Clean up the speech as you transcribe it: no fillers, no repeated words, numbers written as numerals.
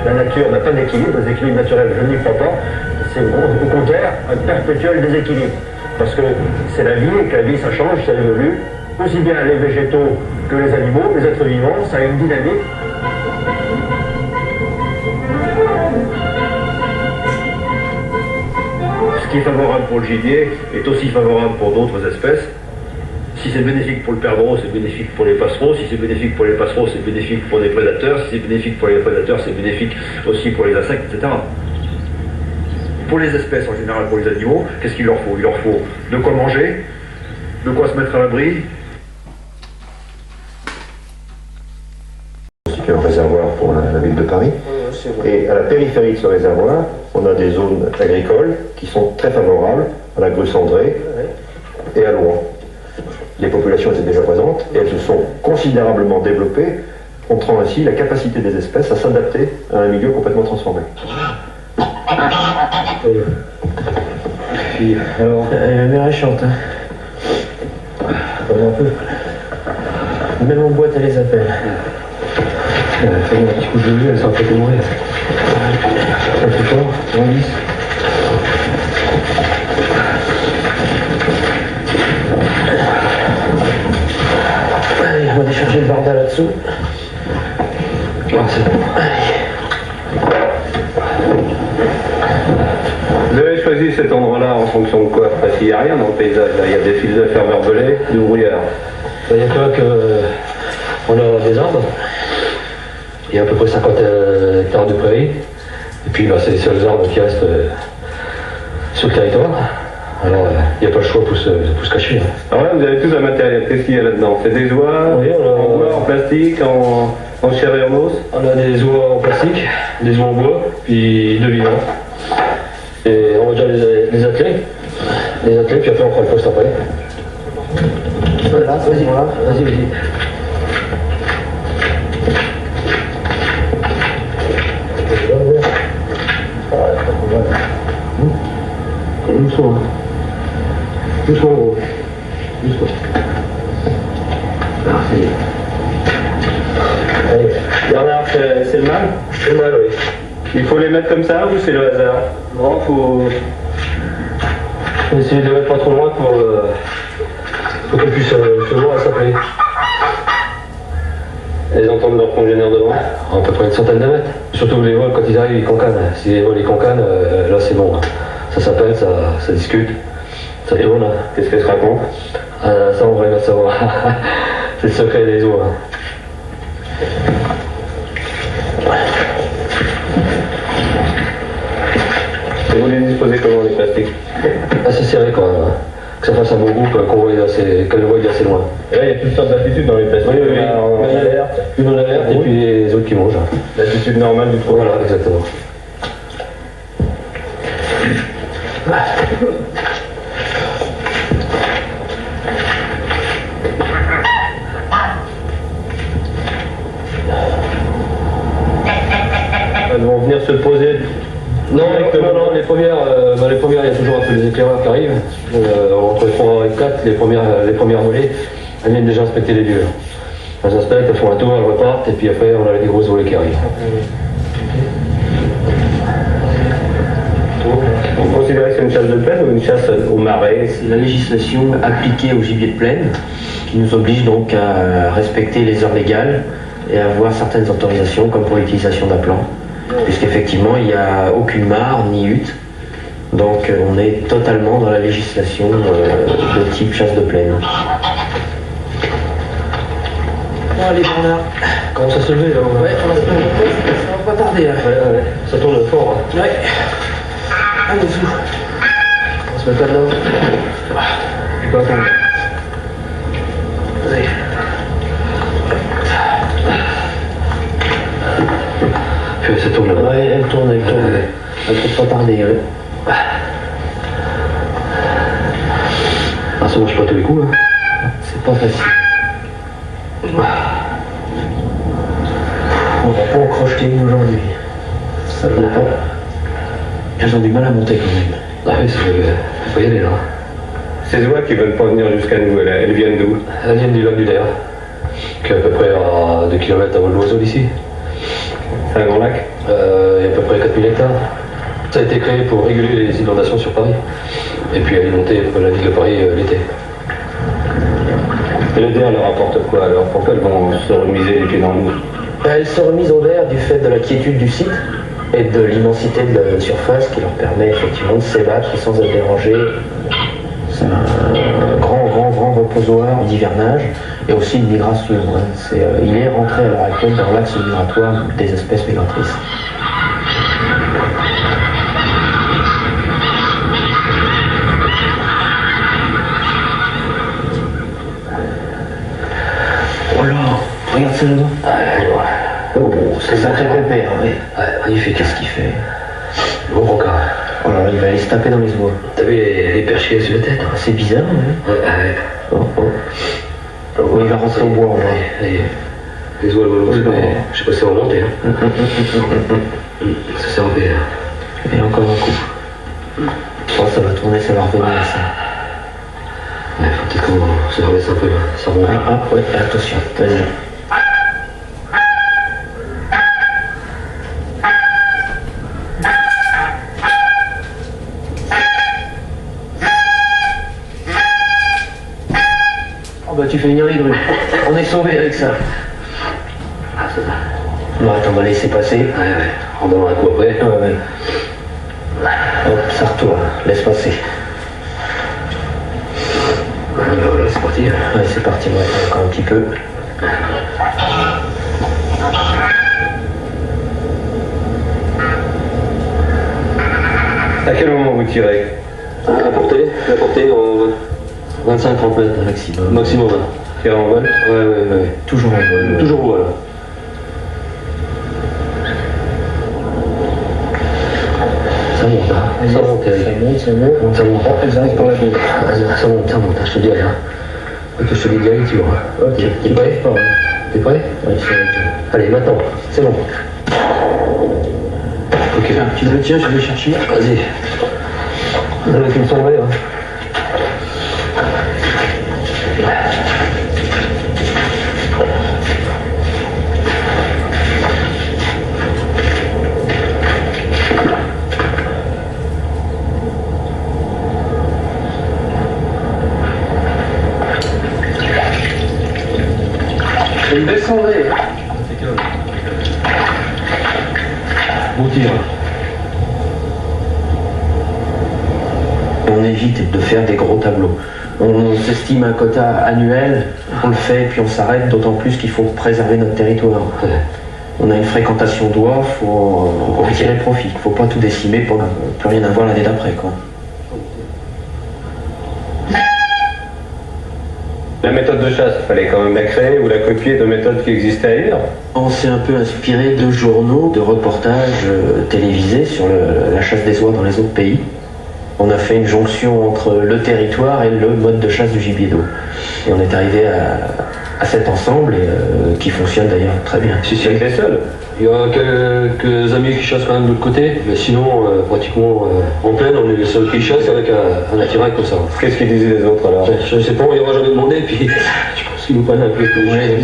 la nature n'a pas d'équilibre, des équilibres naturels, je n'y crois pas. C'est au contraire un perpétuel déséquilibre. Parce que c'est la vie, et que la vie ça change, ça évolue. Aussi bien les végétaux que les animaux, les êtres vivants, ça a une dynamique. Ce qui est favorable pour le gibier est aussi favorable pour d'autres espèces. Si c'est bénéfique pour le perdreau, c'est bénéfique pour les passereaux. Si c'est bénéfique pour les passereaux, c'est bénéfique pour les prédateurs. Si c'est bénéfique pour les prédateurs, c'est bénéfique aussi pour les insectes, etc. Pour les espèces en général, pour les animaux, qu'est-ce qu'il leur faut? Il leur faut de quoi manger, de quoi se mettre à l'abri. C'est un réservoir pour la ville de Paris. Et à la périphérie de ce réservoir, on a des zones agricoles qui sont très favorables à la grue cendrée et à l'oie. Les populations étaient déjà présentes et elles se sont considérablement développées, montrant ainsi la capacité des espèces à s'adapter à un milieu complètement transformé. Puis, alors, la mère elle chante. Hein. Un peu. Même en boîte, elle les appelle. Elle fait un petit coup de jeu, elle s'en fait mourir. Un peu fort, en 10. Allez, on va décharger le barda là-dessous. Ah, c'est bon. Vous avez choisi cet endroit-là en fonction de quoi? Parce qu'il n'y a rien dans le paysage. Là. Il y a des fils de fer barbelés, du brouillard. Il y a que on a des arbres. Il y a à peu près 50 hectares de prairie. Et puis bah, c'est les seuls arbres qui restent sur le territoire. Alors il n'y a pas le choix pour se cacher. Hein. Alors là, vous avez tout un matériel. Qu'est-ce qu'il y a là-dedans? C'est des oies oui, en bois, en plastique, en chair et en os? On a des oies en plastique, des oies en bois, puis deux vivants. Et on va déjà les atteler. Les atteler, puis après on prend le poste après. Voilà, vas-y, voilà, vas-y. Doucement, hein. Doucement, gros. Doucement. Alors, c'est bien. Allez. Bernard, c'est le mal? C'est le mal, oui. Il faut les mettre comme ça ou c'est le hasard? Non, faut essayer de les mettre pas trop loin pour qu'elles puissent se voir et s'appeler. Elles entendent leurs congénères devant? À peu près une centaine de mètres. Surtout les vols, quand ils arrivent, ils concanent. Si les vols, ils concanent, là c'est bon. Ça s'appelle, ça discute, ça tourne. Qu'est-ce qu'elles se racontent? Ça, on va bien savoir. C'est le secret des oies. Et vous les disposez comment, les plastiques? Assez serré quand même. Que ça fasse un bon groupe, qu'on voit assez loin. Et là, il y a toutes sortes d'attitudes dans les plastiques. Oui. En alerte. Une en alerte et puis les autres qui mangent. L'attitude normale du trou. Voilà, exactement. Elles vont venir se poser. Non, les premières, il y a toujours un peu les éclaireurs qui arrivent. Entre 3 et 4, les premières volées, elles viennent déjà inspecter les lieux. Elles inspectent, elles font un tour, elles repartent, et puis après, on a des grosses volées qui arrivent. On considère que c'est une chasse de plaine ou une chasse au marais? C'est la législation appliquée au gibier de plaine qui nous oblige donc à respecter les heures légales et à avoir certaines autorisations comme pour l'utilisation d'un plan. Puisqu'effectivement, il n'y a aucune mare ni hutte. Donc on est totalement dans la législation de type chasse de plaine. Bon, allez, Bernard. Comment ça se lever là? Ouais, on va se lever. Ça va pas tarder là. Ouais. Ça tourne fort. Hein. Ouais. Allez, dessous. On se met là-dedans. Tu peux attendre. Allez. Ça tourne là. Ouais, elle tourne. Elle peut pas tarder. Ouais. Ah, ça marche pas tous les coups. Hein. C'est pas facile. On va pas en crocheter une aujourd'hui. Ça va pas. Elles ont du mal à monter quand même. Ah oui, faut y aller là. Ces oies qui veulent pas venir jusqu'à nous, elles viennent d'où? Elles viennent du lac du Der, qui est à peu près à 2 km avant l'oiseau d'ici. C'est un grand lac. Il y a à peu près 4000 hectares. Ça a été créé pour réguler les inondations sur Paris et puis alimenter la ville de Paris l'été. Et le DER leur apporte quoi alors? Pourquoi ils vont se remiser les pieds dans l'eau? Elles sont remises au vert du fait de la quiétude du site et de l'immensité de la surface qui leur permet effectivement de s'ébattre sans être dérangés. C'est un grand reposoir d'hivernage et aussi de migration. Hein. Il est rentré à l'heure actuelle dans l'axe migratoire des espèces migratrices. Oh là, regarde ça là-bas. Oh, c'est un très pépère, oui. Ouais, magnifique. Qu'est-ce qu'il fait? Bon rencard. Oh là là, il va aller se taper dans les oies. T'as vu les perches qu'il y a sur la tête? C'est bizarre, hein? Ouais. Oh, il va rentrer au bois, on va. Les oies, je sais pas si ça va monter. Hein. Ça s'est rempli. Et encore un coup. Oh, ça va tourner, ça va revenir, ça. Ouais, faut peut-être qu'on se rebaisse un peu, là. Ça remonte. Ouais, attention, vas-y. Oh bah tu fais venir les grues. On est sauvés avec ça. Ah, ça va. Bon, attends, on va laisser passer. Ouais. On donnera un coup après. Ouais. Hop, ça retourne. Laisse passer. Voilà, c'est parti. Ouais, c'est parti, ouais, encore un petit peu. À quel moment vous tirez? La portée en 25-30 mètres Maximum. maximum. Tir en vol? Ouais. Toujours en vol. Toujours voilà. Ça monte, hein. Ça monte, Eric. Ça monte. Ça monte. Elles arrivent par la gauche. Ça monte, je te dis, hein. Et que je te dis direct, tu vois. Ok, T'es prêt? T'es prêt? Oui, c'est vrai. Allez, maintenant, c'est bon. Ok. Tiens, tu le tiens, je vais chercher. Vas-y. Avec une sombrée, hein. Une belle cendrée. Bon tir. On évite de faire des gros tableaux. On s'estime un quota annuel, on le fait, puis on s'arrête, d'autant plus qu'il faut préserver notre territoire. On a une fréquentation d'oies, il faut en tirer profit. Il ne faut pas tout décimer pour ne plus rien avoir l'année d'après, quoi. La méthode de chasse, il fallait quand même la créer ou la copier de méthodes qui existaient ailleurs. On s'est un peu inspiré de journaux, de reportages télévisés sur la chasse des oies dans les autres pays. On a fait une jonction entre le territoire et le mode de chasse du gibier d'eau. Et on est arrivé à cet ensemble qui fonctionne d'ailleurs très bien. Si c'est les seuls. Il y a quelques amis qui chassent quand même de l'autre côté, mais sinon, pratiquement en pleine, on est les seuls qui chassent avec un attirail comme ça. Qu'est-ce qu'ils disaient les autres alors? Je sais pas, on y aura jamais demandé, puis je pense qu'ils nous prennent un peu. Ouais,